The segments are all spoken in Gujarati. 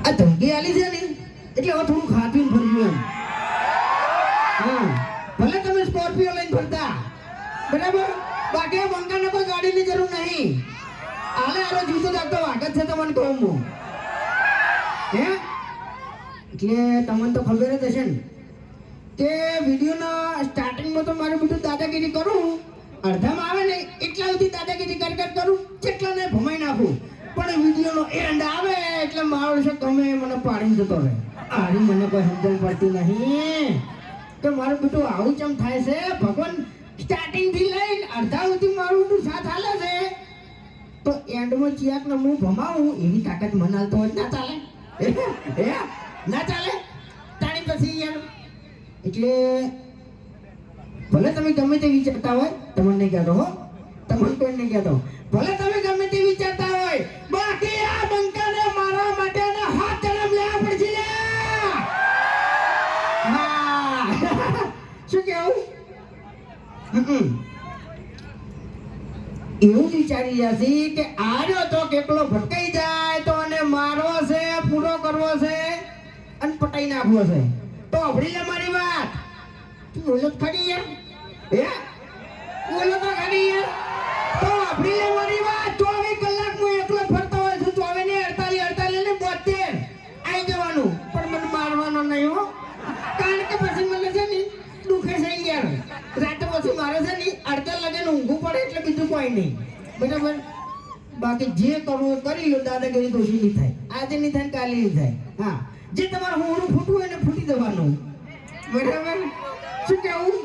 આ ધમકી આલી છે ને એટલે હવે થોડું ખાતું ફરવું એમ. હા ભલે તમે સ્કોર્પિયો લઈને ફરતા બરાબર, બાકી બંકાને કોઈ ગાડીની જરૂર નહીં. આલે આલો જૂતો જાગતો વાગત છે તમને કહું હું. હે એટલે તમને તો ખબર જ હશે ને કે વિડીયોના સ્ટાર્ટિંગમાં તો મારું બધું દાદાગીરી કરું, અડધામાં આવે ને એટલા સુધી દાદાગીરી કર કરું, જેટલા ને ભમાઈ નાખું. પણ વિડીયોનો એન્ડ આવે એટલે મારો છે તમે મને પાડીને જતો રહે. આરી મને કોઈ સમજણ પડતી નહીં કે મારું બધું આવું ચમ થાય છે. ભગવાન સ્ટાર્ટિંગ થી લઈને અડધા સુધી મારું બધું સાથ હાલે છે, તો એન્ડમાં ચિયાકને હું ભમાવું એવી તાકાત મને હાલતો હોય ના ચાલે. ના ચાલે તાણી પછી યાર. એટલે ભલે તમે ગમે તે વિચારતા હોય, તમને નહીં કહેતો હો, તમને કોઈ નહીં કહેતો, ભલે તમે ગમે તે વિચારતા હોય, બાકી આ બંકાને મારા માટે હાથ જન્મ લેવા પડશે. હા શું કેવું? એવું વિચારી રહ્યા છે કે આર્યો તો કેટલો ભટકાઈ જાય તો અને મારવો છે, પૂરો કરવો છે અને પટાઈ નાખવો છે. તો અભડી લે મારી વાત. તું બોલો ખરી યાર, હે બોલો તો ખરી યાર. તો અભડી લે મારી વાત. 24 કલાક હું એકલો ફરતો હોય છું, 24 ને 48 ને 72 આવી જવાનું, પણ મને મારવાનો નહીં હો. કારણ કે પછી મને છે ને દુખે છે યાર. રાતે પછી મારે છે ને અડધા લગે ઊંઘું પડે એટલે બીજું કોઈ નહીં બરાબર. બાકી જે કરવું એ કરી લો, દાદાગીરી તો નહીં થાય, આજે નહીં થાય કાલે નહીં થાય. હા જે તમારું હોરું ફૂટવું હોય ને ફૂટી દેવાનું બરાબર. શું કેવું?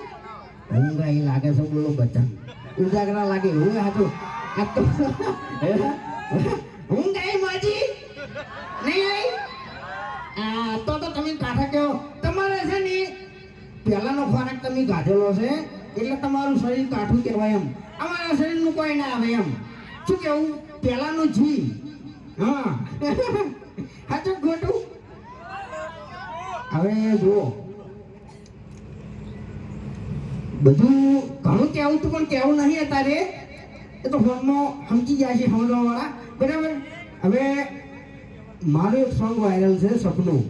ઊંઘ અહીં લાગે છે બોલો બધા ઉજાગરા લાગે એવું હતું. આ તો ઊંઘ આવી માજી નહીં આવી. તો તમે કાઠા કહો. તમારે છે ને પહેલાનો ખોરાક તમે ગાધેલો છે એટલે તમારું શરીર કાઠું કહેવાય એમ. અમારા શરીરનું કોઈ ના આવે એમ. શું કેવું? પહેલાનું જી. હા સાચું ખોટું? હવે જુઓ બધું ઘણું કહેવું તું પણ કહેવું નહીં અત્યારે. એ તો ફોનમાં સમજી જાય છે સમજવાવાળા બરાબર. હવે મારું એક સોંગ વાયરલ છે સપનું.